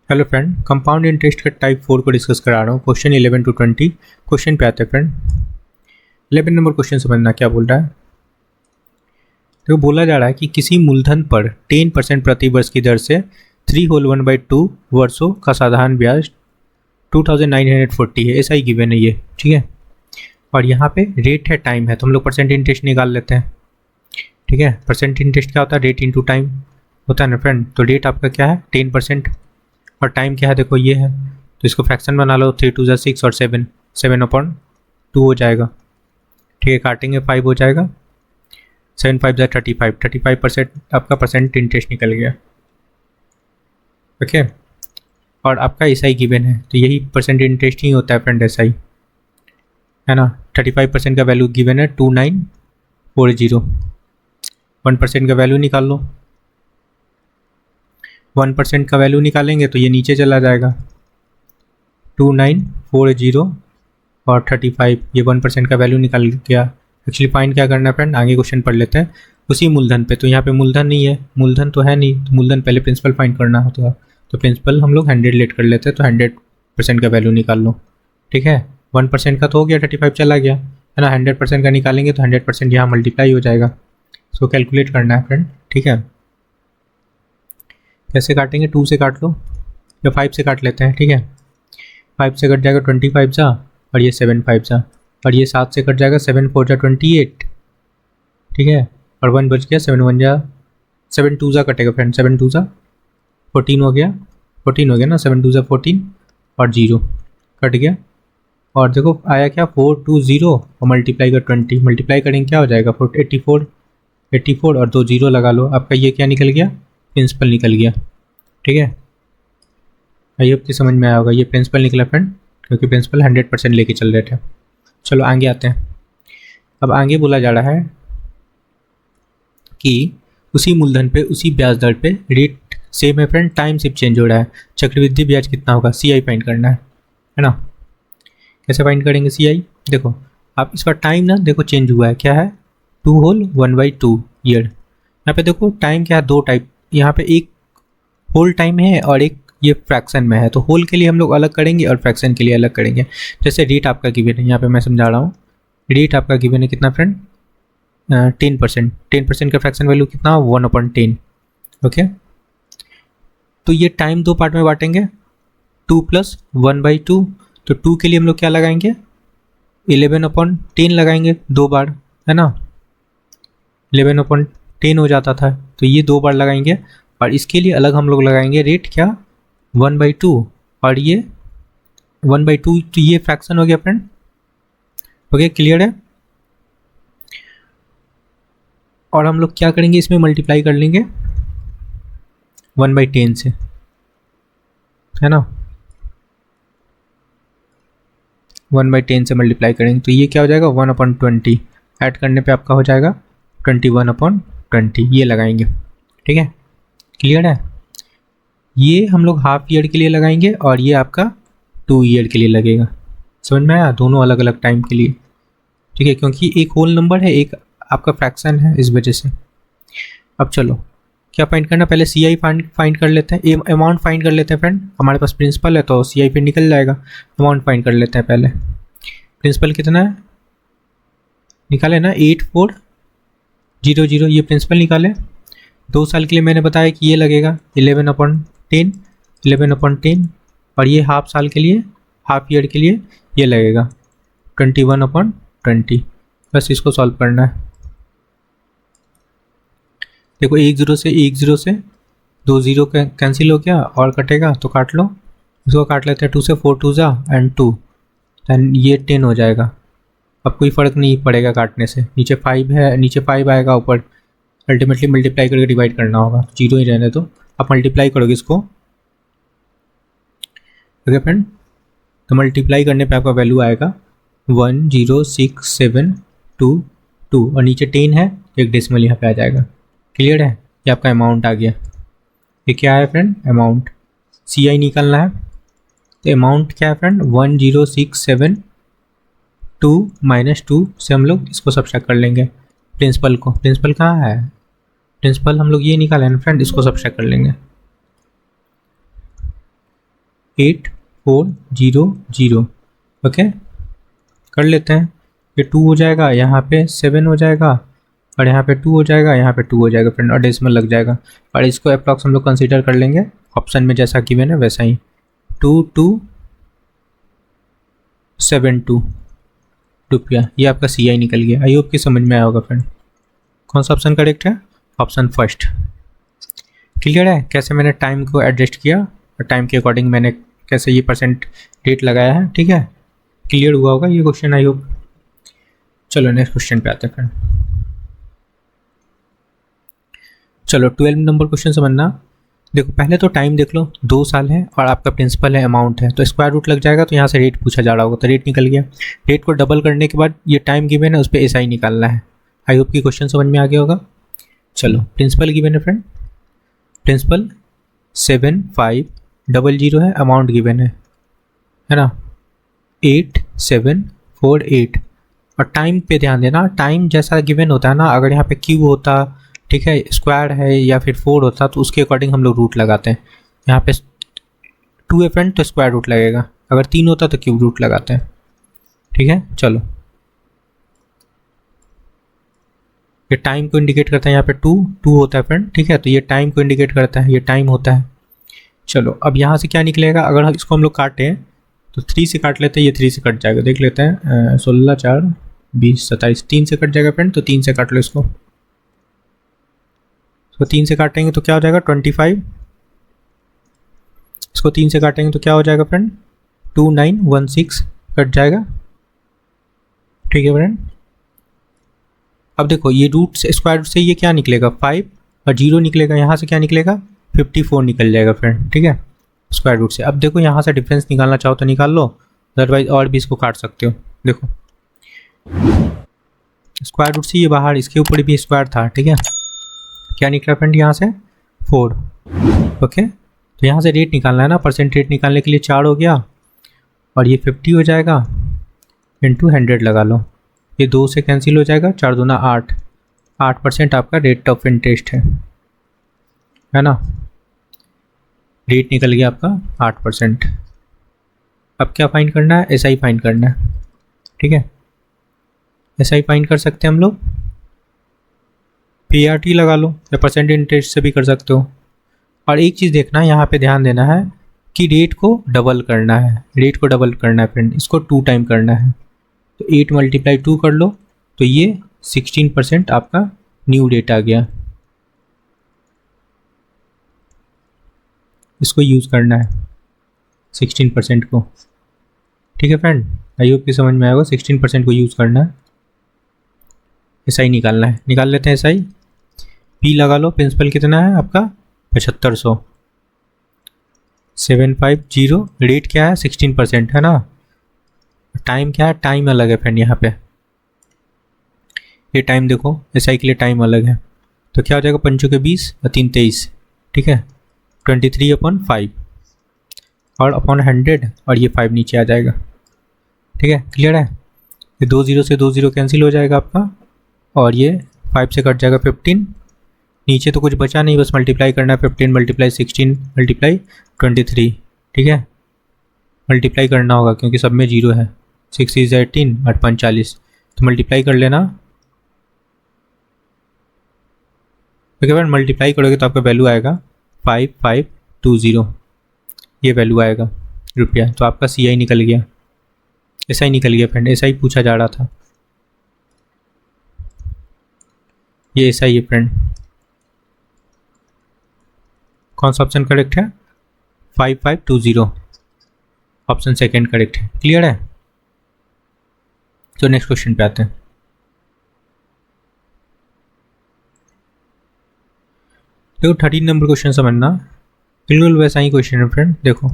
Hello friend, compound interest का type 4 को discuss करा रहा हूँ। क्वेश्चन 11 टू 20 क्वेश्चन पे आते हैं फ्रेंड। 11 नंबर क्वेश्चन समझना क्या बोल रहा है। तो बोला जा रहा है कि किसी मूलधन पर 10% प्रति वर्ष की दर से 3 होल 1/2 वर्षों का साधारण ब्याज 2940 है, ऐसा ही गिवन है ये, ठीक है। और यहाँ पे रेट है, टाइम है, तो हम लोग परसेंट इंटरेस्ट निकाल लेते हैं, ठीक है। परसेंट इंटरेस्ट क्या होता है? रेट इंटू टाइम होता है ना फ्रेंड। तो रेट आपका क्या है? 10%। और टाइम क्या है? देखो ये है, तो इसको फ्रैक्शन बना लो। 3 2 6 और 7/2 हो जाएगा, ठीक है। काटेंगे 5 हो जाएगा, 7 5 35, 35% आपका परसेंट इंटरेस्ट निकल गया, ओके। और आपका ऐसा ही गिवन है, तो यही परसेंट इंटरेस्ट ही होता है फ्रेंड, ऐसा ही है ना। 35% का वैल्यू गिवन है 2940। 1% का वैल्यू निकाल लो। 1% का वैल्यू निकालेंगे तो ये नीचे चला जाएगा, 2940 और 35, ये 1% का वैल्यू निकल गया। एक्चुअली फाइंड क्या करना है फ्रेंड, आगे क्वेश्चन पढ़ लेते हैं। उसी मूलधन पे, तो यहाँ पे मूलधन नहीं है, मूलधन तो है नहीं, तो मूलधन पहले प्रिंसिपल फाइंड करना होता है। तो प्रिंसिपल हम लोग 100 लेट कर लेते हैं, तो 100% का वैल्यू निकाल लो, ठीक है। 1% का तो हो गया, 35 चला गया, है ना। 100% का निकालेंगे तो 100% यहाँ मल्टीप्लाई हो जाएगा। इसको कैलकुलेट करना है फ्रेंड, ठीक है। कैसे काटेंगे? 2 से काट लो या 5 से काट लेते हैं, ठीक है। 5 से कट जाएगा 25 जा, और ये 7 5 जा, और ये 7 से कट जाएगा 7 4 जा 28, ठीक है। और 1 बच गया, 7 1 जा, 7 2 जा कटेगा फ्रेंड, 7 2 जा 14 हो गया, 14 हो गया ना, 7 2 जा 14 और 0 कट गया। और देखो आया क्या, 420 और मल्टीप्लाई का 20, मल्टीप्लाई करेंगे क्या हो जाएगा 84, 84 और 2 0 लगा लो, आपका ये क्या निकल गया? प्रिंसिपल निकल गया, ठीक है। आई होप कि समझ में आया होगा, ये प्रिंसिपल निकला फ्रेंड, क्योंकि प्रिंसिपल 100% लेके चल रहे थे। चलो आगे आते हैं। अब आगे बोला जा रहा है कि उसी मूलधन पे उसी ब्याज दर पे रेट सेम है फ्रेंड, टाइम सिर्फ चेंज हो रहा है। चक्रवृद्धि ब्याज कितना होगा? CI फाइंड करना है ना। कैसे फाइंड करेंगे CI? देखो आप इस बार टाइम ना देखो चेंज हुआ है, क्या है? 2 होल 1/2 ईयर। यहाँ पे देखो टाइम क्या है, दो टाइप, यहाँ पे एक होल टाइम है और एक ये फ्रैक्शन में है। तो होल के लिए हम लोग अलग करेंगे और फ्रैक्शन के लिए अलग करेंगे। जैसे रेट आपका गिवन है, यहाँ पे मैं समझा रहा हूँ। रेट आपका गिवन है कितना फ्रेंड? 10%। 10% का फ्रैक्शन वैल्यू कितना? 1/10, ओके। तो ये टाइम दो पार्ट में बांटेंगे, 2 + 1/2। तो 2 के लिए हम लोग क्या लगाएंगे? 11/10 लगाएंगे, 2 बार, है ना। 11/10 हो जाता था, तो ये 2 बार लगाएंगे। और इसके लिए अलग हम लोग लगाएंगे रेट क्या? 1/2, और ये 1/2, तो ये फ्रैक्शन हो गया फ्रेंड, ओके, क्लियर है। और हम लोग क्या करेंगे, इसमें मल्टीप्लाई कर लेंगे 1/10 से, है ना। 1/10 से मल्टीप्लाई करेंगे तो ये क्या हो जाएगा? 1/20। ऐड करने पे आपका हो जाएगा 21/20, ये लगाएंगे, ठीक है, क्लियर है। ये हम लोग हाफ ईयर के लिए लगाएंगे और ये आपका 2 ईयर के लिए लगेगा। समझ में आया? दोनों अलग अलग टाइम के लिए, ठीक है, क्योंकि एक होल नंबर है, एक आपका फ्रैक्शन है, इस वजह से। अब चलो क्या फाइंड करना, पहले CI फाइंड कर लेते हैं, अमाउंट फाइंड कर लेते हैं फ्रेंड। हमारे पास प्रिंसिपल है तो CI फिर निकल जाएगा। अमाउंट फाइंड कर लेते हैं पहले। प्रिंसिपल कितना है निकाले ना? 8400, ये प्रिंसिपल निकाले। 2 साल के लिए मैंने बताया कि ये लगेगा 11/10, और ये हाफ साल के लिए, हाफ ईयर के लिए ये लगेगा 21/20। बस इसको सॉल्व करना है। देखो 10 से 2 0 कैंसिल हो गया, और कटेगा तो काट लो। इसको काट लेते हैं, 2 से 4 2 जा एंड 2, दैन ये 10 हो जाएगा। अब कोई फ़र्क नहीं पड़ेगा काटने से, नीचे 5 है, नीचे 5 आएगा, ऊपर अल्टीमेटली मल्टीप्लाई करके डिवाइड करना होगा, 0 ही रहने दो। आप मल्टीप्लाई करोगे इसको, ओके फ्रेंड। तो मल्टीप्लाई करने पे आपका वैल्यू आएगा 10672, और नीचे 10 है, एक डेसिमल यहाँ पे आ जाएगा, क्लियर है। ये आपका अमाउंट आ गया। ये क्या है फ्रेंड? अमाउंट। CI निकालना है, तो अमाउंट क्या है फ्रेंड? 10672 - 2 से हम लोग इसको सब्ट्रैक्ट कर लेंगे प्रिंसिपल को। प्रिंसिपल कहाँ है? प्रिंसिपल हम लोग ये निकाले ना फ्रेंड, इसको सब्ट्रैक्ट कर लेंगे। 8400। ओके, कर लेते हैं। ये 2 हो जाएगा, यहाँ पे 7 हो जाएगा, और यहाँ पे 2 हो जाएगा, यहाँ पे 2 हो जाएगा फ्रेंड, और डेसिमल लग जाएगा। और इसको अप्रॉक्स हम लोग कंसीडर कर लेंगे ऑप्शन में जैसा गिवन है वैसा ही, 2272 रुपया। ये आपका CI निकल गया। आई होप कि समझ में आया होगा फ्रेंड। कौन सा ऑप्शन करेक्ट है? Option first. क्लियर है कैसे मैंने टाइम को एडजस्ट किया और टाइम के अकॉर्डिंग मैंने कैसे ये परसेंट रेट लगाया है। ठीक है, क्लियर हुआ होगा ये क्वेश्चन आई होप। चलो नेक्स्ट क्वेश्चन पे आते हैं फ्रेंड। चलो 12 नंबर क्वेश्चन समझना। देखो पहले तो टाइम देख लो, 2 साल है और आपका प्रिंसिपल है, अमाउंट है, तो स्क्वायर रूट लग जाएगा। तो यहाँ से रेट पूछा जा रहा होगा, तो रेट निकल गया। रेट को डबल करने के बाद ये टाइम गिवन है, उस पर SI निकालना है। आई होप की क्वेश्चन समझ में आ गया होगा। चलो प्रिंसिपल गिवन है फ्रेंड, प्रिंसिपल 7500 है, अमाउंट गिवन है ना 8748। और टाइम पे ध्यान देना, टाइम जैसा गिवन होता है ना, अगर यहाँ पे क्यूब होता, ठीक है, स्क्वायर है या फिर 4 होता, तो उसके अकॉर्डिंग हम लोग रूट लगाते हैं। यहाँ पे 2 है फ्रेंड तो स्क्वायर रूट लगेगा, अगर 3 होता तो क्यूब रूट लगाते हैं। ठीक है, चलो ये टाइम को इंडिकेट करता है। यहाँ पे 2 होता है फ्रेंड, ठीक है, तो ये टाइम को इंडिकेट करता है, ये टाइम होता है। चलो अब यहाँ से क्या निकलेगा, अगर इसको हम लोग काटें तो 3 से काट लेते हैं, ये 3 से कट जाएगा, देख लेते हैं। 16 4 20 27 3 से कट जाएगा फ्रेंड, तो 3 से काट लो इसको। इसको 3 से काटेंगे तो क्या हो जाएगा 25। इसको 3 से काटेंगे तो क्या हो जाएगा फ्रेंड 2916 कट जाएगा। ठीक है फ्रेंड, अब देखो ये रूट से स्क्वायर रूट से ये क्या निकलेगा 5 और 0 निकलेगा, यहाँ से क्या निकलेगा 54 निकल जाएगा फ्रेंड। ठीक है, स्क्वायर रूट से। अब देखो यहाँ से डिफरेंस निकालना चाहो तो निकाल लो, अदरवाइज और भी इसको काट सकते हो। देखो स्क्वायर रूट से ये बाहर, इसके ऊपर भी स्क्वायर था, ठीक है, क्या निकला फ्रेंड यहाँ से 4। ओके, तो यहाँ से रेट निकालना है ना, परसेंट रेट निकालने के लिए 4 हो गया और ये 50 हो जाएगा, इंटू 100 लगा लो, ये 2 से कैंसिल हो जाएगा, 4 दूना 8% आपका रेट ऑफ इंटरेस्ट है ना। रेट निकल गया आपका 8%। अब क्या फाइंड करना है, SI फाइंड करना है। ठीक है, SI फाइंड कर सकते हैं हम लोग, PRT लगा लो या परसेंट इंटरेस्ट से भी कर सकते हो। और एक चीज़ देखना है, यहाँ पे ध्यान देना है कि रेट को डबल करना है, रेट को डबल करना है फ्रेंड, इसको 2 टाइम करना है। तो 8 × 2 कर लो, तो ये 16% आपका न्यू रेट आ गया, इसको यूज़ करना है 16% को। ठीक है फ्रेंड, आई होप की समझ में आएगा, 16% को यूज़ करना है, SI निकालना है। निकाल लेते हैं SI, P लगा लो, प्रिंसिपल कितना है आपका 7500, 750, रेट क्या है 16% है ना, टाइम क्या है, टाइम अलग है फ्रेंड, यहाँ पे ये टाइम देखो, SI के लिए टाइम अलग है, तो क्या हो जाएगा 5 के 20 और 3 23, ठीक है, 23/5 और अपॉन 100, और ये 5 नीचे आ जाएगा। ठीक है, क्लियर है, ये 2 0 से 2 0 कैंसिल हो जाएगा आपका, और ये 5 से कट जाएगा 15, नीचे तो कुछ बचा नहीं, बस मल्टीप्लाई करना है, 15 × 16 × 23। ठीक है, मल्टीप्लाई करना होगा क्योंकि सब में 0 है, 6 × 18 8 5 40, तो मल्टीप्लाई कर लेना। ओके फ्रेंड, मल्टीप्लाई करोगे तो आपका वैल्यू आएगा 5520, ये वैल्यू आएगा रुपया, तो आपका CI निकल गया, SI निकल गया फ्रेंड, SI पूछा जा रहा था, ये SI है फ्रेंड। कौन सा ऑप्शन करेक्ट है 5520, ऑप्शन सेकेंड करेक्ट है। क्लियर है, तो नेक्स्ट क्वेश्चन पे आते हैं। देखो 13 नंबर क्वेश्चन समझना, बिल्कुल वैसा ही क्वेश्चन है फ्रेंड। देखो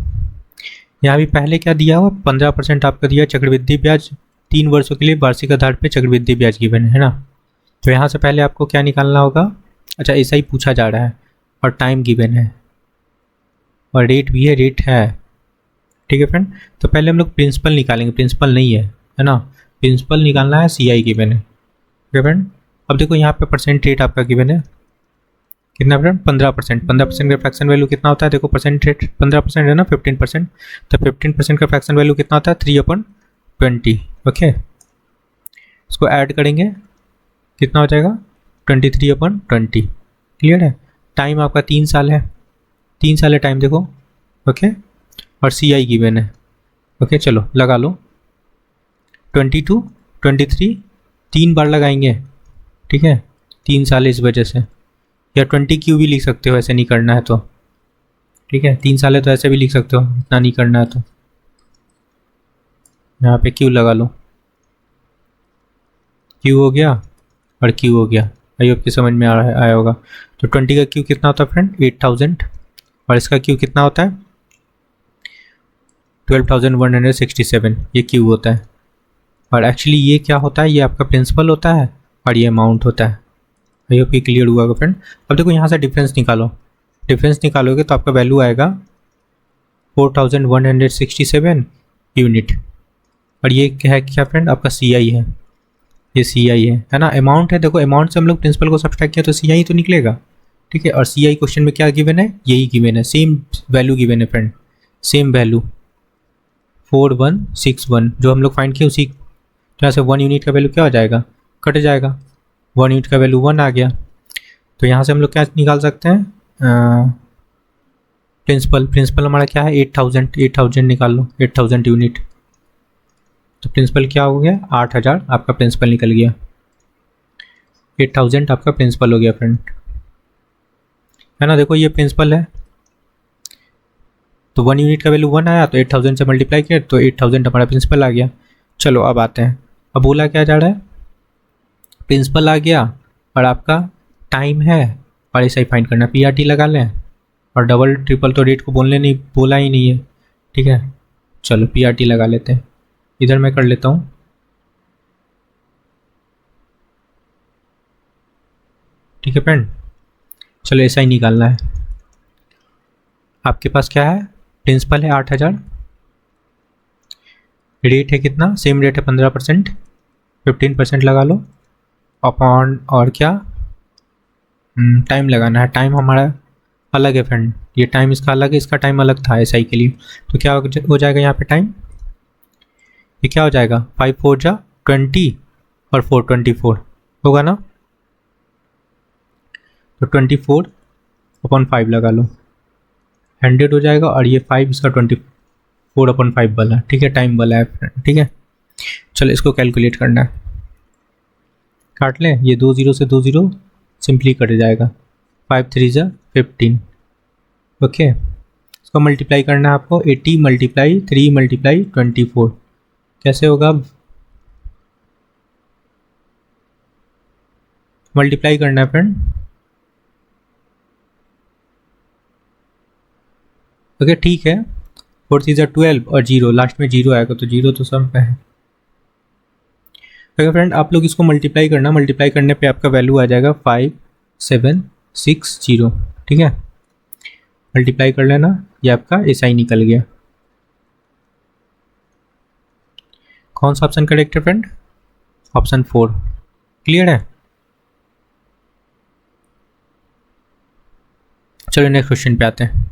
यहाँ भी पहले क्या दिया हुआ 15% आपका दिया चक्रवृद्धि ब्याज, 3 वर्षों के लिए वार्षिक आधार पे चक्रवृद्धि ब्याज गिवन है ना। तो यहाँ से पहले आपको क्या निकालना होगा, अच्छा SI पूछा जा रहा है और टाइम गिवन है और रेट भी है, रेट है। ठीक है फ्रेंड, तो पहले हम लोग प्रिंसिपल निकालेंगे, प्रिंसिपल नहीं है ना, प्रिंसिपल निकालना है, CI गिवन है। ठीक है फ्रेंड, अब देखो यहाँ पे परसेंट रेट आपका गिवन है कितना फ्रेंड 15%। 15% का फ्रैक्शन वैल्यू कितना होता है, देखो परसेंट रेट 15% है ना, 15%, तो 15% का फ्रैक्शन वैल्यू कितना होता है 3/20। ओके, इसको ऐड करेंगे कितना हो जाएगा 23/20। क्लियर है। टाइम आपका 3 साल है, 3 साल है टाइम देखो। ओके, और सी आई गिवन है। ओके चलो लगा लो 22 23 3 बार लगाएंगे, ठीक है, 3 साल इस वजह से, या 20Q भी लिख सकते हो ऐसे नहीं करना है तो, ठीक है, 3 साल है तो ऐसे भी लिख सकते हो, इतना नहीं करना है तो यहाँ पे Q लगा लो। Q हो गया और Q हो गया, आई होप कि समझ में आया होगा। तो 20 का Q कितना होता है फ्रेंड 8000, और इसका Q कितना होता है 12,167, ये Q होता है। और एक्चुअली ये क्या होता है, ये आपका प्रिंसिपल होता है और ये अमाउंट होता है। आई होप ये क्लियर हुआ फ्रेंड। अब देखो यहाँ से डिफरेंस निकालो, डिफरेंस निकालोगे तो आपका वैल्यू आएगा 4167 यूनिट, और ये क्या है क्या फ्रेंड आपका सी आई है, ये सी आई है ना, अमाउंट है। देखो अमाउंट से हम लोग प्रिंसिपल को सब्सट्रैक्ट किया तो सी आई तो निकलेगा, ठीक है। और सी आई क्वेश्चन में क्या गिवन है, यही गिवन है, सेम वैल्यू गिवन है फ्रेंड, सेम वैल्यू 4161 जो हम लोग फाइंड किए उसी, तो यहाँ से 1 यूनिट का वैल्यू क्या हो जाएगा, कट जाएगा, 1 यूनिट का वैल्यू 1 आ गया। तो यहाँ से हम लोग क्या निकाल सकते हैं प्रिंसिपल हमारा क्या है 8000 निकाल लो, 8000 यूनिट। तो प्रिंसिपल क्या हो गया 8000, आपका प्रिंसिपल निकल गया, 8000 आपका प्रिंसिपल हो गया फ्रेंड, है ना। देखो ये प्रिंसिपल है, तो 1 यूनिट का वैल्यू 1 आया तो 8000 से मल्टीप्लाई किया तो 8000 हमारा प्रिंसिपल आ गया। चलो अब आते हैं, अब बोला क्या जा रहा है, प्रिंसिपल आ गया और आपका टाइम है, और ऐसा ही फाइंड करना, पीआरटी लगा लें, और डबल ट्रिपल तो रेट को बोला ही नहीं है, ठीक है। चलो पीआरटी लगा लेते हैं, इधर मैं कर लेता हूँ, ठीक है फ्रेंड। चलो ऐसा ही निकालना है, आपके पास क्या है प्रिंसिपल है 8000, रेट है कितना, सेम रेट है 15%, 15% लगा लो अपॉन, और क्या टाइम लगाना है, टाइम हमारा अलग है फ्रेंड, ये टाइम इसका अलग है, इसका टाइम अलग था एसआई के लिए। तो क्या हो जाएगा यहाँ पे टाइम, ये क्या हो जाएगा 5 4 जा 20 और 4 24 होगा ना, तो 24/5 लगा लो, 100 हो जाएगा, और ये 5 इसका 24/5 वाला, ठीक है, टाइम वाला है फ्रेंड, ठीक है। चलो इसको कैलकुलेट करना है, काट लें, ये 2 0 से 2 0 सिंपली कट जाएगा, 5 3 जा 15। ओके, इसको मल्टीप्लाई करना है आपको, 80 × 3 × 24 कैसे होगा, मल्टीप्लाई करना है फ्रेंड। ओके ठीक है, 4 3 जा 12 और 0 लास्ट में 0 आएगा, तो 0 तो सब पे है। ओके फ्रेंड, आप लोग इसको मल्टीप्लाई करना, मल्टीप्लाई करने पे आपका वैल्यू आ जाएगा 5760, ठीक है, मल्टीप्लाई कर लेना, ये आपका ऐसा ही निकल गया। कौन सा ऑप्शन करेक्ट है फ्रेंड, ऑप्शन 4, क्लियर है। चलो नेक्स्ट क्वेश्चन पे आते हैं।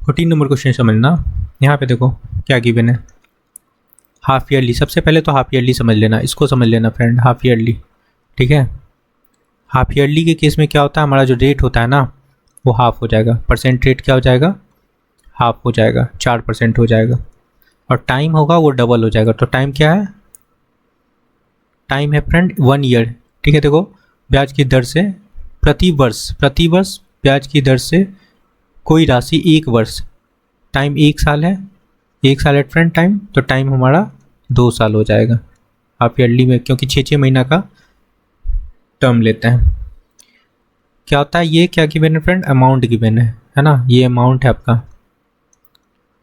और 3 नंबर क्वेश्चन समझना, यहाँ पे देखो क्या गिवन है, हाफ ईयरली, सबसे पहले तो हाफ ईयरली समझ लेना, इसको समझ लेना फ्रेंड, हाफ ईयरली, ठीक है। हाफ ईयरली के केस में क्या होता है, हमारा जो रेट होता है ना वो हाफ हो जाएगा, परसेंट रेट क्या हो जाएगा हाफ हो जाएगा, 4% हो जाएगा, और टाइम होगा वो डबल हो जाएगा। तो टाइम क्या है, टाइम है फ्रेंड 1 ईयर, ठीक है। देखो ब्याज की दर से प्रति वर्ष ब्याज की दर से कोई राशि 1 वर्ष, टाइम 1 साल है, 1 साल है फ्रेंड टाइम, तो टाइम हमारा 2 साल हो जाएगा हाफ ईयरली में, क्योंकि 6 महीना का टर्म लेते हैं। क्या होता है, ये क्या गिवन है फ्रेंड, अमाउंट गिवन है ना, ये अमाउंट है आपका,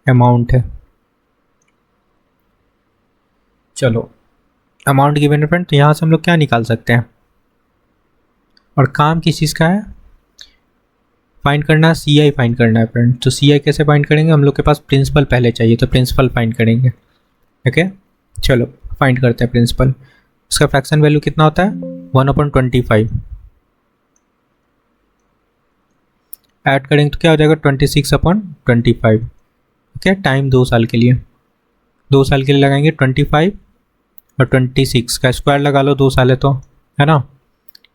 अमाउंट है। चलो अमाउंट गिवन है फ्रेंड, तो यहाँ से हम लोग क्या निकाल सकते हैं, और काम किस चीज़ का है, फाइंड करना है, सी आई फाइंड करना है फ्रेंड। तो सी आई कैसे फाइंड करेंगे, हम लोग के पास प्रिंसिपल पहले चाहिए, तो प्रिंसिपल फाइंड करेंगे। ओके चलो फाइंड करते हैं प्रिंसिपल। इसका फ्रैक्शन वैल्यू कितना होता है 1/25। ऐड करेंगे तो क्या हो जाएगा 26/25। ओके, टाइम 2 साल के लिए, 2 साल के लिए लगाएंगे 25 और 26 का स्क्वायर लगा लो, 2 साल है तो, है ना,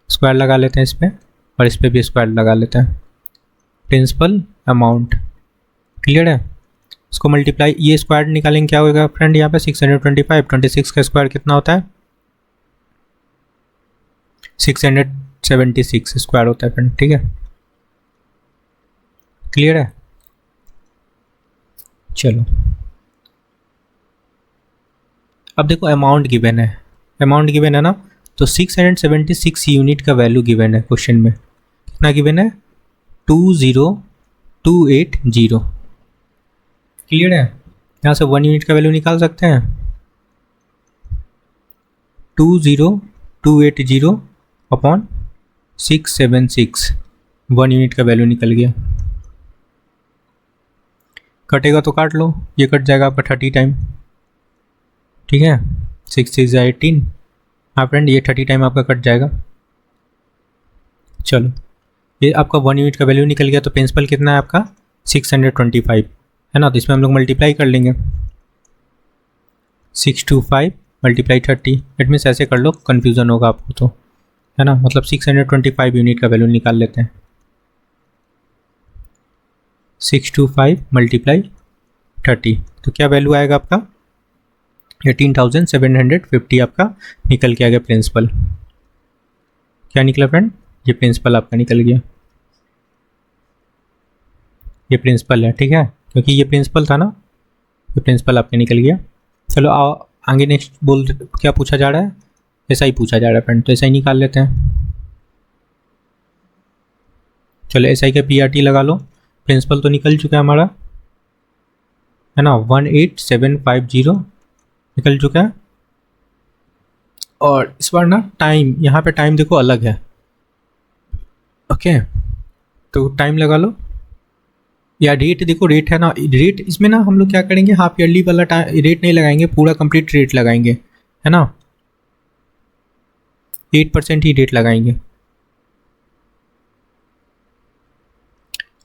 स्क्वायर लगा लेते हैं इस पर और इस पर भी स्क्वायर लगा लेते हैं। प्रिंसिपल अमाउंट क्लियर है। इसको मल्टीप्लाई, ये स्क्वायर निकालेंगे क्या होगा फ्रेंड यहाँ पे 625, 26 का स्क्वायर कितना होता है 676 स्क्वायर होता है फ्रेंड, ठीक है, क्लियर है। चलो अब देखो अमाउंट गिवन है, अमाउंट गिवन है ना, तो 676 यूनिट का वैल्यू गिवन है क्वेश्चन में, कितना गिवन है 20280। क्लियर है, यहाँ से 1 यूनिट का वैल्यू निकाल सकते हैं 20280 अपॉन 676, 1 यूनिट का वैल्यू निकल गया। कटेगा तो काट लो, ये कट जाएगा आपका 30 टाइम, ठीक है, 6 6 18, हाँ फ्रेंड ये 30 टाइम आपका कट जाएगा। चलो ये आपका 1 यूनिट का वैल्यू निकल गया, तो प्रिंसिपल कितना है आपका 625 है ना, तो इसमें हम लोग मल्टीप्लाई कर लेंगे 625 मल्टीप्लाई 30, इट मीन्स ऐसे कर लो, कन्फ्यूज़न होगा आपको तो, है ना, मतलब 625 यूनिट का वैल्यू निकाल लेते हैं। 625 मल्टीप्लाई 30, तो क्या वैल्यू आएगा आपका 18,750 आपका निकल के आ गया प्रिंसिपल। क्या निकला फ्रेंड, ये प्रिंसिपल आपका निकल गया, ये प्रिंसिपल है, ठीक है, क्योंकि ये प्रिंसिपल था ना, ये प्रिंसिपल आपका निकल गया। चलो आओ आगे नेक्स्ट बोल, क्या पूछा जा रहा है, ऐसा ही पूछा जा रहा है फ्रेंड, तो ऐसा ही निकाल लेते हैं। चलो एस आई का PRT लगा लो, प्रिंसिपल तो निकल चुका है हमारा, है ना, 18750 निकल चुका है। और इस बार ना टाइम, यहाँ पे टाइम देखो अलग है, ओके, तो टाइम लगा लो, या रेट देखो, रेट है ना, रेट इसमें ना हम लोग क्या करेंगे, हाफ ईयरली वाला रेट नहीं लगाएंगे, पूरा कंप्लीट रेट लगाएंगे, है ना, 8% ही रेट लगाएंगे।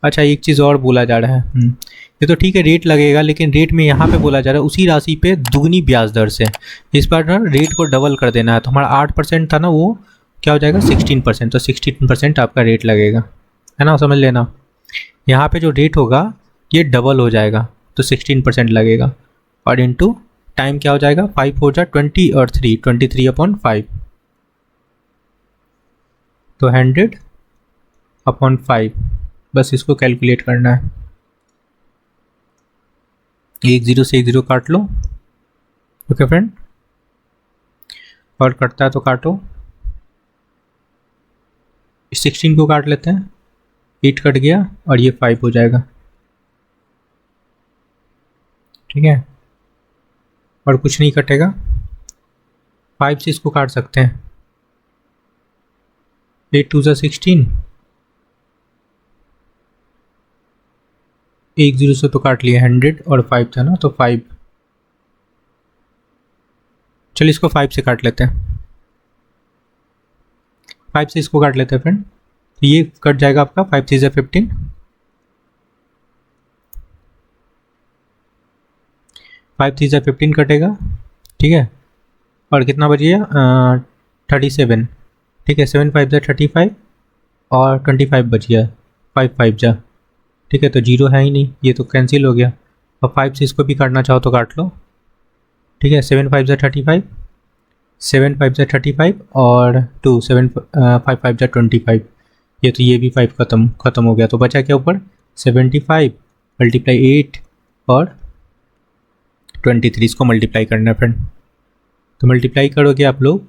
अच्छा एक चीज़ और बोला जा रहा है, ये तो ठीक है रेट लगेगा, लेकिन रेट में यहाँ पे बोला जा रहा है उसी राशि पे दुगनी ब्याज दर से, इस बार ना रेट को डबल कर देना है, तो हमारा 8% था ना, वो क्या हो जाएगा 16%, तो 16% आपका रेट लगेगा, है ना, समझ लेना, यहाँ पे जो रेट होगा ये डबल हो जाएगा, तो 16% लगेगा, और इनटू टाइम क्या हो जाएगा 5 हो जाए 20 और 3 23/5, तो 100/5, बस इसको कैलकुलेट करना है, 1 0 से 1 0 काट लो, ओके फ्रेंड, और कटता है तो काटो, 16 को काट लेते हैं, 8 कट गया और ये 5 हो जाएगा, ठीक है, और कुछ नहीं कटेगा, 5 से इसको काट सकते हैं, 8 2 16, 1 0 से तो काट लिया 100 और 5 था ना, तो 5, चलिए इसको 5 से काट लेते हैं, 5 से इसको काट लेते हैं फ्रेंड, तो ये कट जाएगा आपका 5 3 15, 5 3 15 कटेगा, ठीक है, और कितना बच गया 37, ठीक है, 7 5 35 और 25 बच गया, 5 5 जा, ठीक है, तो 0 है ही नहीं, ये तो कैंसिल हो गया, और 5 से इसको भी काटना चाहो तो काट लो, ठीक है, 7 5 35, 7 5 35 और 2 7 5 5 25, ये तो ये भी 5 ख़त्म हो गया, तो बचा क्या ऊपर 75 मल्टीप्लाई 8 और 23, इसको मल्टीप्लाई करना है फ्रेंड, तो मल्टीप्लाई करोगे आप लोग,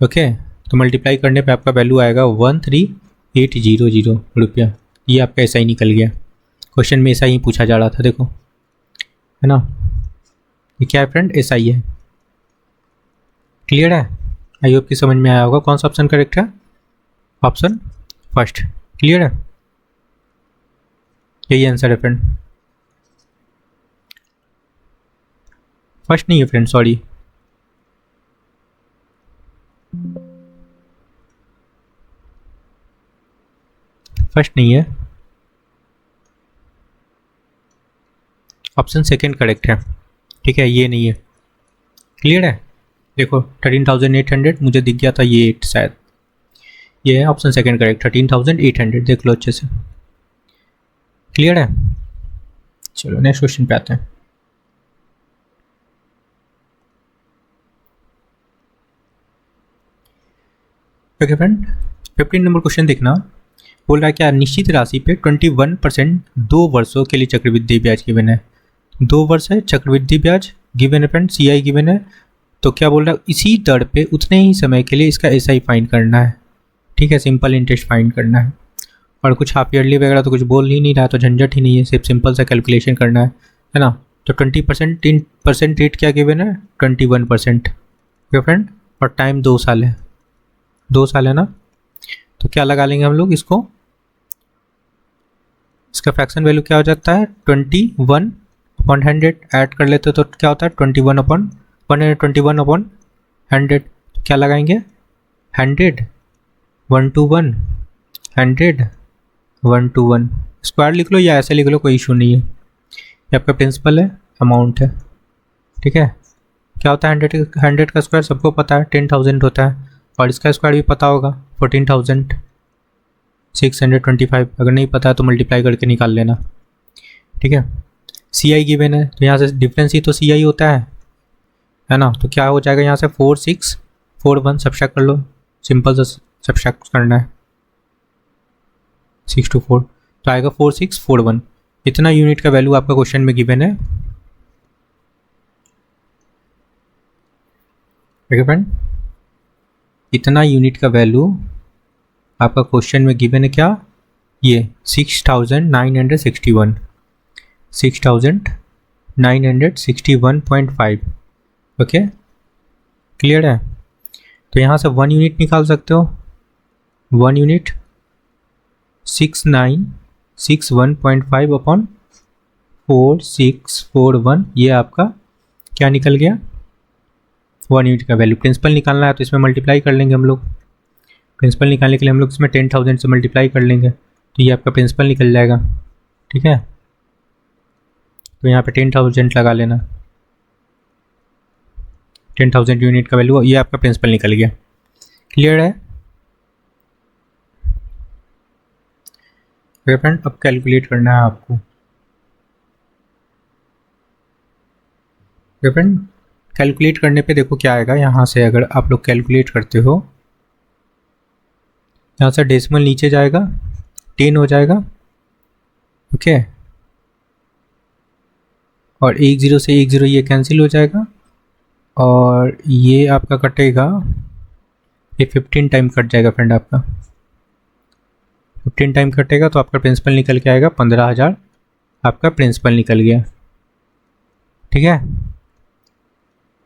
ओके, तो मल्टीप्लाई करने पे आपका वैल्यू आएगा 13800 रुपया, ये आपका ऐसा ही निकल गया, क्वेश्चन में ऐसा ही पूछा जा रहा था, देखो, है ना, ये क्या है फ्रेंड ऐसा ही है, क्लियर है, आई होप कि समझ में आया होगा, कौन सा ऑप्शन करेक्ट है, ऑप्शन फर्स्ट, क्लियर है, यही आंसर है फ्रेंड, फर्स्ट नहीं है फ्रेंड, सॉरी, फर्स्ट नहीं है, ऑप्शन सेकंड करेक्ट है, ठीक है, ये नहीं है। क्लियर है? देखो 13,800 मुझे दिख गया था, ये 8 शायद, ये है ऑप्शन सेकंड करेक्ट, 13,800, देख लो अच्छे से। क्लियर है? चलो नेक्स्ट क्वेश्चन पे आते हैं। ओके फ्रेंड, 15 नंबर क्वेश्चन देखना। बोल रहा है क्या निश्चित राशि पे 21% 2 वर्षों के लिए चक्रवृद्धि ब्याज गिवन है। 2 वर्ष है, चक्रवृद्धि ब्याज गिवन है फ्रेंड, CI गिवन है। तो क्या बोल रहा है, इसी दर पे उतने ही समय के लिए इसका SI फाइंड करना है। ठीक है, सिंपल इंटरेस्ट फाइंड करना है। और कुछ हाफ ईयरली वगैरह तो कुछ बोल ही नहीं रहा, तो झंझट ही नहीं है, सिर्फ सिंपल सा कैलकुलेशन करना है ना। तो 20% रेट क्या गिवन है, 21%। ओके फ्रेंड, और टाइम 2 साल है, 2 साल है ना। तो क्या लगा लेंगे हम लोग इसको, इसका फ्रैक्शन वैल्यू क्या हो जाता है, 21/100 ऐड कर लेते तो क्या होता है 21/100। क्या लगाएंगे 100 1 to 1 100 1 to 1, स्क्वायर लिख लो या ऐसे लिख लो, कोई इशू नहीं है। ये आपका प्रिंसिपल है, अमाउंट है। ठीक है, क्या होता है 100 का स्क्वायर सबको पता है 10,000 होता है, और इसका स्क्वायर भी पता होगा 14,625। अगर नहीं पता है तो मल्टीप्लाई करके निकाल लेना। ठीक है, CI गिवन है, तो यहाँ से डिफरेंस ही तो CI होता है ना। तो क्या हो जाएगा यहाँ से 4641 सब्ट्रैक्ट कर लो, सिंपल सा सब्ट्रैक्ट करना है 6 to 4, तो आएगा 4641। इतना यूनिट का वैल्यू आपका क्वेश्चन में गिवन है। ओके फ्रेंड, इतना यूनिट का वैल्यू आपका क्वेश्चन में गिवन है, क्या ये 6,961 6,961.5। ओके, क्लियर है? तो यहाँ से 1 यूनिट निकाल सकते हो, 1 यूनिट 6961.5 अपॉन 4641, ये आपका क्या निकल गया 1 यूनिट का वैल्यू। प्रिंसिपल निकालना है तो इसमें मल्टीप्लाई कर लेंगे हम लोग, प्रिंसिपल निकालने के लिए हम लोग इसमें 10,000 से मल्टीप्लाई कर लेंगे, तो ये आपका प्रिंसिपल निकल जाएगा। ठीक है, तो यहाँ पे 10,000 लगा लेना, 10,000 यूनिट का वैल्यू, ये आपका प्रिंसिपल निकल गया। क्लियर है? फ्रेंड, अब कैलकुलेट करना है आपको। फ्रेंड, कैलकुलेट करने पे देखो क्या आएगा, यहाँ से अगर आप लोग कैलकुलेट करते हो, यहाँ से डेसिमल नीचे जाएगा 10 हो जाएगा। ओके, और 10 से 10 ये कैंसिल हो जाएगा, और ये आपका कटेगा, ये 15 टाइम कट जाएगा फ्रेंड, आपका 15 टाइम कटेगा, तो आपका प्रिंसिपल निकल के आएगा 15,000, आपका प्रिंसिपल निकल गया। ठीक है,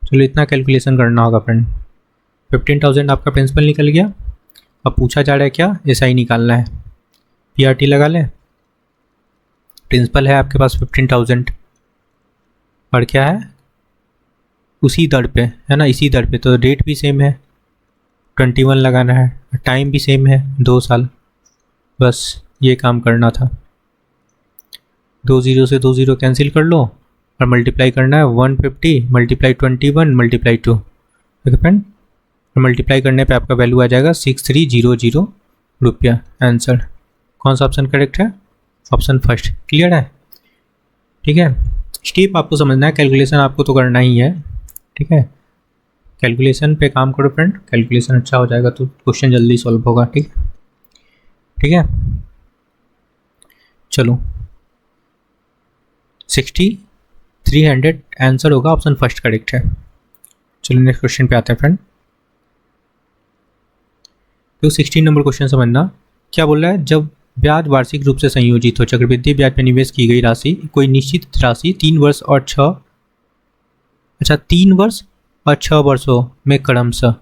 चलो इतना कैलकुलेशन करना होगा फ्रेंड। 15,000 आपका प्रिंसिपल निकल गया। अब पूछा जा रहा है क्या, SI निकालना है, PRT लगा लें। प्रिंसिपल है आपके पास 15,000, और क्या है उसी दर पे है ना, इसी दर पे, तो रेट भी सेम है 21 लगाना है, टाइम भी सेम है 2 साल। बस ये काम करना था, 2 0 से 2 0 कैंसिल कर लो, और मल्टीप्लाई करना है 150 multiply 21 multiply 2। Okay friend, multiply करने पे आपका वैल्यू आ जाएगा 6300 रुपया। आंसर कौन सा ऑप्शन करेक्ट है, ऑप्शन फर्स्ट। क्लियर है? ठीक है, स्टेप आपको समझना है, कैलकुलेशन आपको तो करना ही है। ठीक है, कैलकुलेशन पे काम करो फ्रेंड, कैलकुलेशन अच्छा हो जाएगा तो क्वेश्चन जल्दी सॉल्व होगा। ठीक है, चलो 6300 आंसर होगा, ऑप्शन फर्स्ट करेक्ट है। चलो नेक्स्ट क्वेश्चन पे आते हैं फ्रेंड। तो 16 नंबर क्वेश्चन समझना, क्या बोल रहा है, जब ब्याज वार्षिक रूप से संयोजित हो, चक्रवृद्धि ब्याज पर निवेश की गई राशि, कोई निश्चित राशि 3 वर्ष और 6 वर्षों में क्रमशः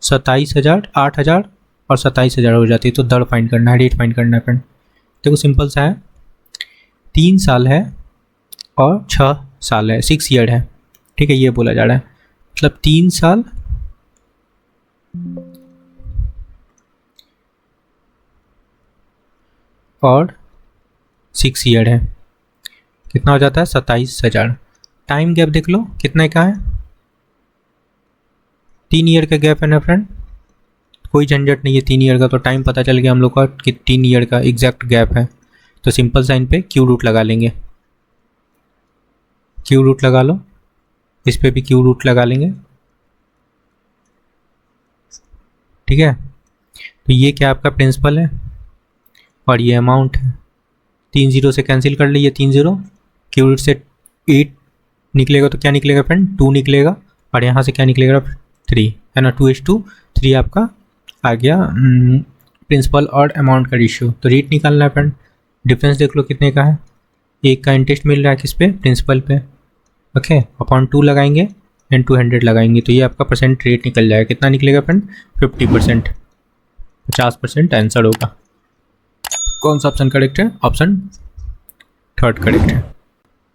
27,000, 8,000 और 27,000 हो जाती है, तो दर फाइंड करना है, रेट फाइंड करना है फ्रेंड। देखो सिंपल सा है, 3 साल है और 6 साल है, 6 ईयर है। ठीक है, ये बोला जा रहा है, मतलब 3 साल और 6 ईयर है, कितना हो जाता है 27,000। टाइम गैप देख लो कितने का है, 3 ईयर का गैप है ना फ्रेंड, कोई झंझट नहीं है 3 ईयर का, तो टाइम पता चल गया हम लोग का कि 3 ईयर का एग्जैक्ट गैप है। तो सिंपल साइन पे क्यू रूट लगा लेंगे, क्यू रूट लगा लो, इस पे भी क्यू रूट लगा लेंगे, ठीक है। तो ये क्या आपका प्रिंसिपल है और ये अमाउंट है, 3 जीरो से कैंसिल कर लीजिए, 3 जीरो, क्यू रूट से 8 निकलेगा तो क्या निकलेगा फ्रेंड 2 निकलेगा, और यहाँ से क्या निकलेगा 3, है ना, 2:3 आपका आ गया प्रिंसिपल और अमाउंट का रेशियो। तो रेट निकालना है फ्रेंड, डिफरेंस देख लो कितने का है, एक का इंटरेस्ट मिल रहा है किस पे, प्रिंसिपल पे, ओके, अपॉन 2 लगाएंगे एंड 200 लगाएंगे, तो ये आपका परसेंट रेट निकल जाएगा, कितना निकलेगा फ्रेंड 50%, 50% आंसर होगा। कौन सा ऑप्शन करेक्ट है, ऑप्शन थर्ड करेक्ट है।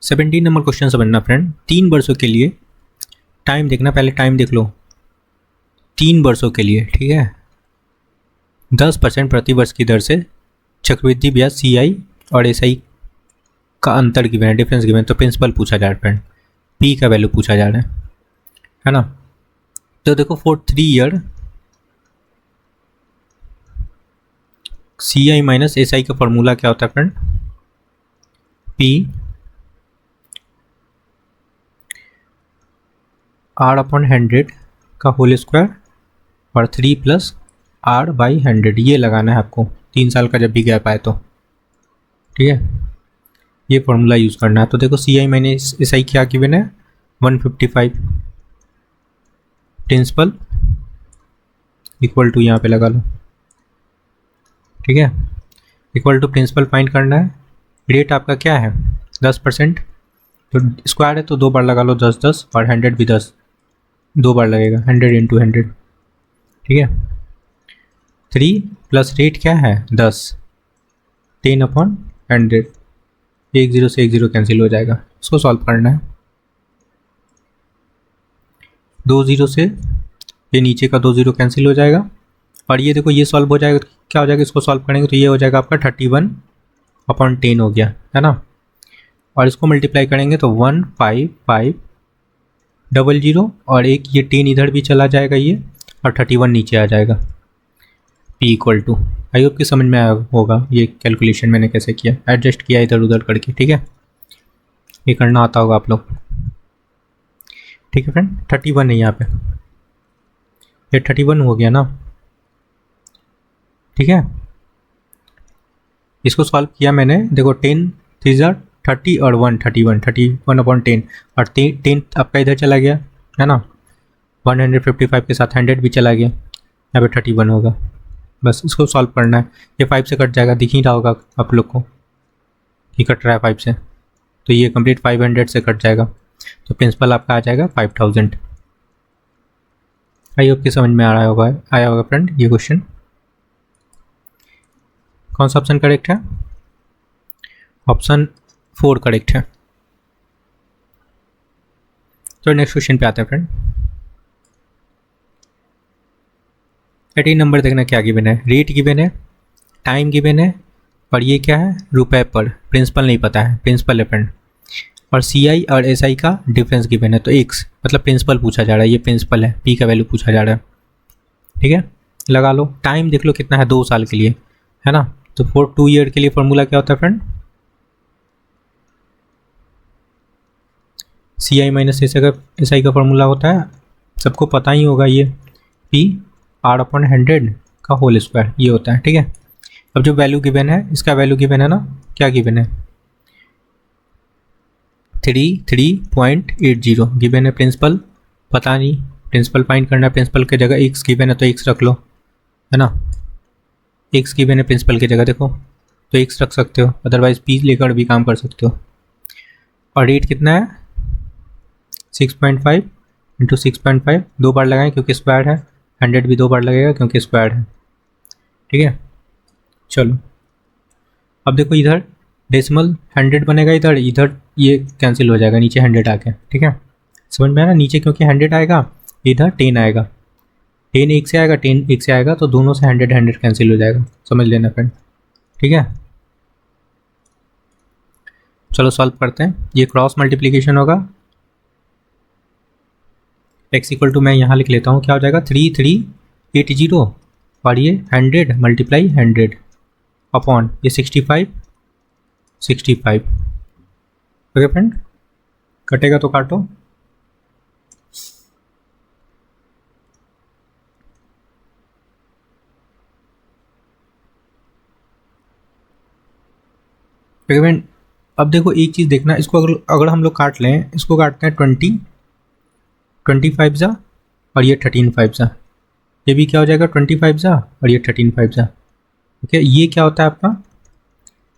17 नंबर क्वेश्चन समझना फ्रेंड, 3 वर्षों के लिए, टाइम देखना, पहले टाइम देख लो, 3 वर्षों के लिए, ठीक है, 10% प्रति वर्ष की दर से चक्रवृद्धि ब्याज CI और SI का अंतर गिवन है, डिफरेंस गिवन है, तो प्रिंसिपल पूछा जा रहा है फ्रेंड, P का वैल्यू पूछा जा रहा है ना। तो देखो for 3 year CI minus SI का फॉर्मूला क्या होता है फ्रेंड, P R/100 का होल स्क्वायर और 3 + R/100, ये लगाना है आपको 3 साल का जब भी गैप आए तो, ठीक है, ये फॉर्मूला यूज़ करना है। तो देखो CI माइनस SI क्या गिवन है 155, प्रिंसिपल इक्वल टू यहाँ पे लगा लो, ठीक है, इक्वल टू प्रिंसिपल फाइंड करना है, रेट आपका क्या है 10%, तो स्क्वायर है तो 2 बार लगा लो 10 10, और 100 भी 10, 2 बार लगेगा 100 × 100, ठीक है, 3 प्लस रेट क्या है 10, 10/100, 1 0 से 1 0 कैंसिल हो जाएगा, इसको सॉल्व करना है, 2 0 से ये नीचे का 2 0 कैंसिल हो जाएगा, और ये देखो ये सॉल्व हो जाएगा तो क्या हो जाएगा, इसको सॉल्व करेंगे तो ये हो जाएगा आपका 31/10 हो गया, है ना, और इसको मल्टीप्लाई करेंगे तो 15500, और एक ये 10 इधर भी चला जाएगा ये, और 31 नीचे आ जाएगा, P equal to, I hope कि समझ में आया होगा ये कैलकुलेशन मैंने कैसे किया, एडजस्ट किया इधर उधर करके, ठीक है, ये करना आता होगा आप लोग, ठीक है फ्रेंड। 31 है यहाँ पे, ये 31 हो गया ना, ठीक है, इसको सॉल्व किया मैंने, देखो 10 3 30 और 1 31/10, और 10 आपका इधर चला गया, है ना, 155 के साथ 100 भी चला गया, यहाँ पे 31 होगा, बस इसको सॉल्व करना है, ये 5 से कट जाएगा, दिख ही रहा होगा आप लोग को कि कट रहा है 5 से, तो ये कंप्लीट 500 से कट जाएगा, तो प्रिंसिपल आपका आ जाएगा 5000। आई होप कि समझ में आया होगा फ्रेंड ये क्वेश्चन। कौन सा ऑप्शन करेक्ट है, ऑप्शन 4 करेक्ट है। तो नेक्स्ट क्वेश्चन पे आते हैं फ्रेंड, 18 नंबर देखना क्या गिवन है, रेट गिवन है, टाइम गिवन है, और ये क्या है रुपए पर, प्रिंसिपल नहीं पता है, प्रिंसिपल है फ्रेंड, और CI और SI का डिफरेंस गिवन है, तो x मतलब प्रिंसिपल पूछा जा रहा है, ये प्रिंसिपल है, P का वैल्यू पूछा जा रहा है, ठीक है, लगा लो, टाइम देख लो कितना है 2 साल के लिए, है ना, तो फॉर 2 ईयर के लिए फॉर्मूला क्या होता है फ्रेंड, CI माइनस SI का फॉर्मूला होता है, सबको पता ही होगा ये, P R/100 का होल स्क्वायर, ये होता है, ठीक है। अब जो वैल्यू गिवन है, इसका वैल्यू गिवन है ना, क्या गिवन है 33.80 गिवन है, प्रिंसिपल पता नहीं, प्रिंसिपल फाइंड करना है, प्रिंसिपल की जगह x गिवन है तो x रख लो, है ना, x गिवन है प्रिंसिपल की जगह देखो, तो x रख सकते हो, अदरवाइज P लेकर भी काम कर सकते हो, और रेट कितना है 6.5 × 6.5, 2 बार लगाएं क्योंकि स्क्वायर है, 100 भी 2 बार लगेगा क्योंकि स्क्वायर है, ठीक है। चलो अब देखो इधर डेसिमल 100 बनेगा, इधर ये कैंसिल हो जाएगा, नीचे 100 आ गया, ठीक है, समझ में आया ना, नीचे क्योंकि 100 आएगा, इधर 10 आएगा, 10 एक से आएगा, 10 एक से आएगा, तो दोनों से 100 कैंसिल हो जाएगा, समझ लेना फ्रेंड, ठीक है। चलो सॉल्व करते हैं। ये क्रॉस मल्टीप्लीकेशन होगा, x इक्वल टू मैं यहाँ लिख लेता हूँ, क्या हो जाएगा 3380 और ये 100 मल्टीप्लाई 100 अपॉन ये 65 ओके फ्रेंड, कटेगा तो काटो। ओके फ्रेंड, अब देखो एक चीज़ देखना, इसको अगर हम लोग काट लें, इसको काटते हैं 25 जा और ये 13 जा, ये भी क्या हो जाएगा 25 जा और ये 13 जा। ओके, ये क्या होता है आपका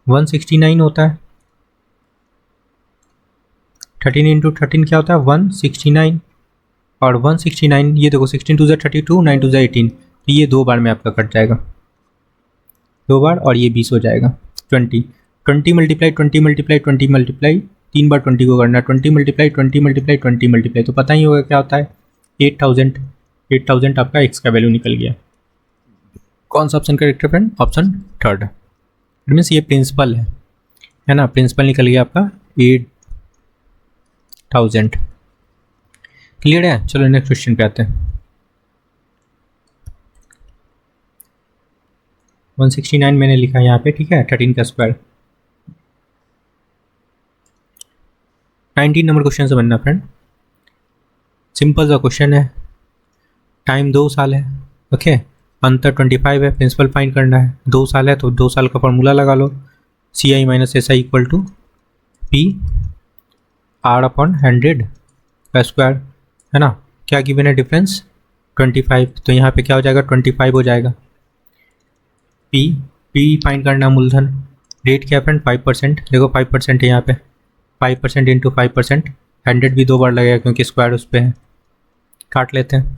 169 होता है, 13 इंटू 13 क्या होता है 169 और 169 ये देखो 16 टू ज़ा 32, 9 टू ज़ा 18, तो ये 2 बार में आपका कट जाएगा, 2 बार और ये 20 हो जाएगा। 20 मल्टीप्लाई 3 बार 20 को करना है, 20 मल्टीप्लाई, तो पता ही होगा क्या होता है 8000 आपका x का वैल्यू निकल गया। कौन सा ऑप्शन करेक्ट है friend, option third. It means ये प्रिंसिपल है ना, प्रिंसिपल निकल गया आपका 8000। क्लियर है, चलो नेक्स्ट क्वेश्चन पे आते हैं। 169 मैंने लिखा है यहाँ पे, ठीक है, 13 का स्क्वायर। 19 नंबर क्वेश्चन से बनना फ्रेंड, सिंपल सा क्वेश्चन है, टाइम 2 साल है, ओके, अंतर 25 है, प्रिंसिपल फाइंड करना है, 2 साल है तो 2 साल का फॉर्मूला लगा लो, CI minus SI equal to P R upon 100 का स्क्वायर, है ना। क्या गिवन है डिफरेंस 25, तो यहाँ पे क्या हो जाएगा 25 हो जाएगा। P फाइंड करना मूलधन, रेट क्या है फ्रेंड 5%, देखो 5% है यहाँ पे, 5% इंटू 5%, 100 भी 2 बार लगेगा क्योंकि स्क्वायर उस पर है, काट लेते हैं।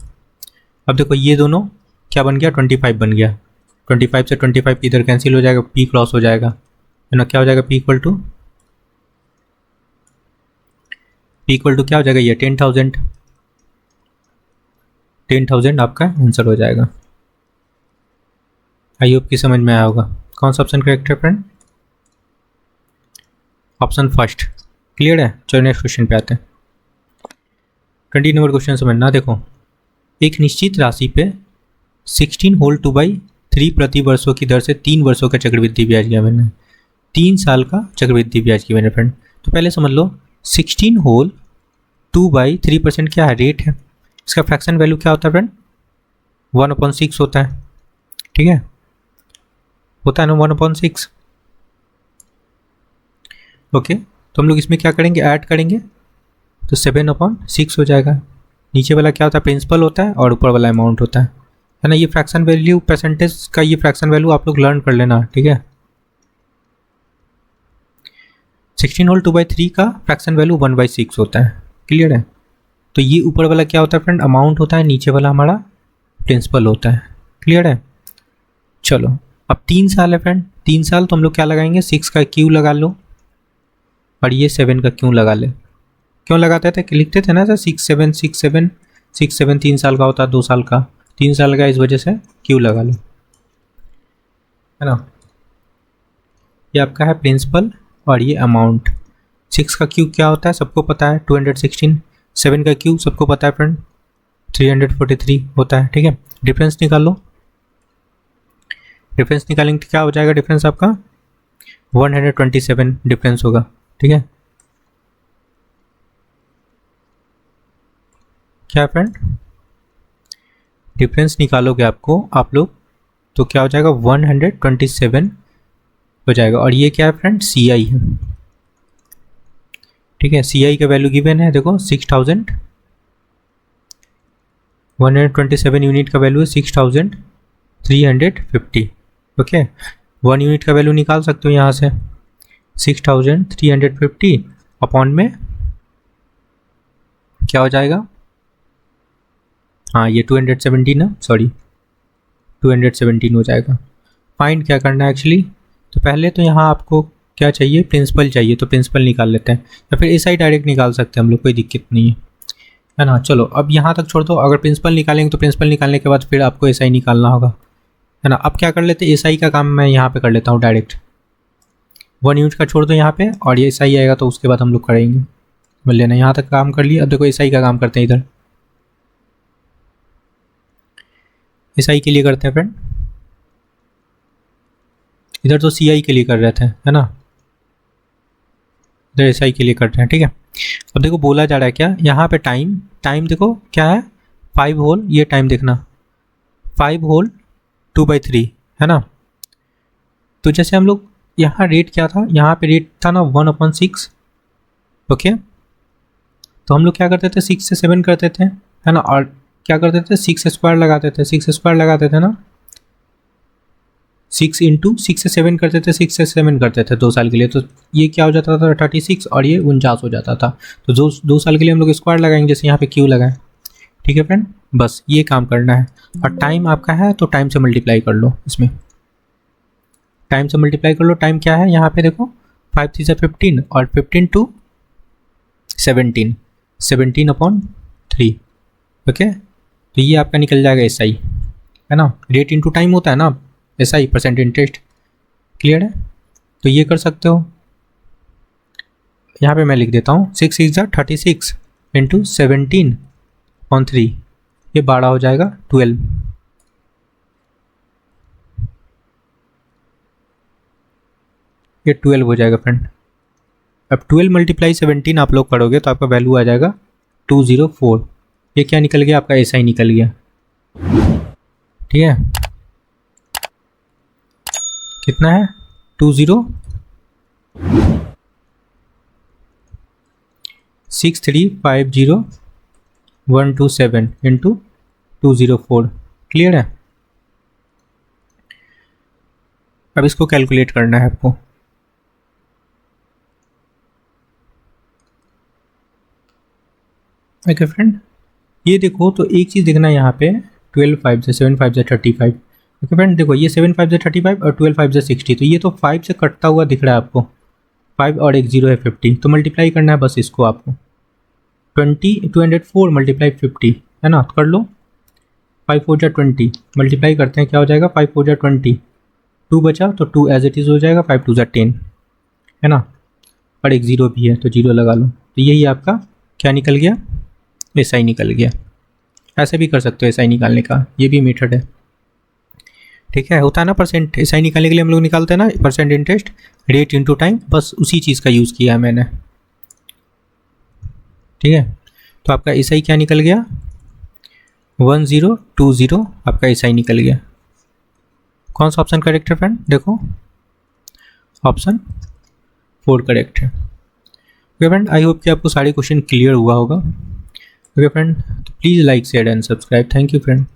अब देखो ये दोनों क्या बन गया 25 बन गया, 25 से 25 इधर कैंसिल हो जाएगा, P क्रॉस हो जाएगा, है ना। क्या हो जाएगा P इक्वल टू क्या हो जाएगा ये 10,000 आपका आंसर हो जाएगा। आई होप की समझ में आया होगा। कौन सा ऑप्शन करेक्ट है फ्रेंड, ऑप्शन फर्स्ट। क्लियर है, चलो नेक्स्ट क्वेश्चन पे आते हैं। 20 नंबर क्वेश्चन समझना, देखो एक निश्चित राशि पे 16 होल 2/3 प्रति वर्षों की दर से 3 वर्षों का चक्रवृद्धि ब्याज किया मैंने, 3 साल का चक्रवृद्धि ब्याज किया मैंने फ्रेंड। तो पहले समझ लो 16 होल 2/3% क्या है, रेट है, इसका फ्रैक्शन वैल्यू क्या होता है फ्रेंड 1/6 होता है, ठीक है, होता है ना 1/6। ओके, तो हम लोग इसमें क्या करेंगे, ऐड करेंगे तो 7/6 हो जाएगा। नीचे वाला क्या होता है प्रिंसिपल होता है और ऊपर वाला अमाउंट होता है ना। ये फ्रैक्शन वैल्यू परसेंटेज का, ये फ्रैक्शन वैल्यू आप लोग लर्न कर लेना, ठीक है। 16 होल 2/3 का फ्रैक्शन वैल्यू 1/6 होता है, क्लियर है। तो ये ऊपर वाला क्या होता है फ्रेंड अमाउंट होता है, नीचे वाला हमारा प्रिंसिपल होता है, क्लियर है। चलो अब 3 साल है फ्रेंड, 3 साल तो हम लोग क्या लगाएंगे 6 का क्यू लगा लो और ये 7 का क्यों लगा ले, क्यों लगाते थे कि लिखते थे ना सर 6 7 3 साल का होता है, 2 साल का 3 साल का, इस वजह से क्यू लगा लो, है ना। ये आपका है प्रिंसिपल और ये अमाउंट। 6 का क्यू क्या होता है सबको पता है 216, 7 का क्यू सबको पता है फ्रेंड 343 होता है, ठीक है। डिफरेंस निकाल लो, डिफरेंस निकालेंगे तो क्या हो जाएगा डिफरेंस आपका 127 डिफरेंस होगा, ठीक है। क्या फ्रेंड डिफरेंस निकालोगे आप लोग तो क्या हो जाएगा 127 हो जाएगा। और ये क्या है फ्रेंड CI है, ठीक है। CI का वैल्यू गिवन है, देखो 6000, 127 यूनिट का वैल्यू है 6350, ओके। 1 यूनिट का वैल्यू निकाल सकते हो यहाँ से 6350 अपॉन में क्या हो जाएगा, हाँ ये 217 ना, सॉरी 217 हो जाएगा। फाइंड क्या करना है एक्चुअली, तो पहले तो यहाँ आपको क्या चाहिए प्रिंसिपल चाहिए, तो प्रिंसिपल निकाल लेते हैं या फिर SI डायरेक्ट निकाल सकते हैं हम लोग, कोई दिक्कत नहीं है ना। चलो अब यहाँ तक छोड़ दो, अगर प्रिंसिपल निकालेंगे तो प्रिंसिपल निकालने के बाद फिर आपको SI निकालना होगा, है ना। अब क्या कर लेते हैं SI का काम मैं यहाँ पे कर लेता हूँ डायरेक्ट, 1 यूनिट का छोड़ दो यहाँ पे, और ये SI आएगा तो उसके बाद हम लोग करेंगे। बोल लेना यहाँ तक काम कर लिया। अब देखो SI का काम करते हैं, इधर SI के लिए करते हैं फ्रेंड, इधर तो CI के लिए कर रहे थे है ना, इधर SI के लिए कर रहे हैं। ठीक है, अब देखो बोला जा रहा है क्या यहाँ पे, टाइम देखो क्या है 5 होल, ये टाइम देखना 5 होल 2/3 है ना। तो जैसे हम लोग यहाँ रेट क्या था, यहाँ पे रेट था ना 1/6। ओके, तो हम लोग क्या करते थे 6 से 7 करते थे है ना, और क्या करते थे 6 स्क्वायर लगाते थे, 6 स्क्वायर लगाते थे ना, 6 इंटू 6 से 7 करते थे, 6 से 7 करते थे 2 साल के लिए। तो ये क्या हो जाता था 36 और ये 49 हो जाता था। तो 2 साल के लिए हम लोग स्क्वायर लगाएंगे, जैसे यहाँ पे क्यू लगाएं। ठीक है फ्रेंड, बस ये काम करना है। और टाइम आपका है तो टाइम से मल्टीप्लाई कर लो, इसमें टाइम से मल्टीप्लाई कर लो। टाइम क्या है यहाँ पे देखो 5 3 से 15 और 15 टू 17, 17/3। ओके, तो ये आपका निकल जाएगा SI है ना, रेट इंटू टाइम होता है ना SI, परसेंट इंटरेस्ट। क्लियर है, तो ये कर सकते हो। यहाँ पे मैं लिख देता हूँ 6 6 36 इंटू 17/3, ये 12 हो जाएगा 12। ये 12 हो जाएगा फ्रेंड। अब 12 मल्टीप्लाई 17 आप लोग करोगे तो आपका वैल्यू आ जाएगा 204। ये क्या निकल गया आपका SI निकल गया। ठीक है, कितना है 206350127 इंटू 204। क्लियर है, अब इसको कैलकुलेट करना है आपको। ओके फ्रेंड, ये देखो तो एक चीज़ देखना है यहाँ पे 12 5 से 7 5 से 35। ओके फ्रेंड, देखो ये 7 5 से 35 और 12 5 से 60, तो ये तो 5 से कटता हुआ दिख रहा है आपको, 5 और एक 0 है 50, तो मल्टीप्लाई करना है बस इसको आपको। 204 मल्टीप्लाई 50 है ना, कर लो। 5 4 जा 20 मल्टीप्लाई करते हैं, क्या हो जाएगा 5 4 जा 20, 2 बचा तो 2 एज इट इज़ हो जाएगा, 5 2 जा 10 है ना, और एक 0 भी है तो 0 लगा लो। तो यही आपका क्या निकल गया, SI निकल गया। ऐसे भी कर सकते हो SI निकालने का, ये भी मेथड है। ठीक है, होता है ना परसेंट, SI निकालने के लिए हम लोग निकालते हैं ना percent interest, rate into time, बस उसी चीज़ का यूज़ किया है मैंने। ठीक है, तो आपका SI क्या निकल गया 1020 आपका SI निकल गया। कौन सा ऑप्शन करेक्ट है फ्रेंड, देखो ऑप्शन 4 करेक्ट है। ओके फ्रेंड, आई होप कि आपको सारे क्वेश्चन क्लियर हुआ होगा। ओके फ्रेंड, तो please like share and subscribe. Thank you friend.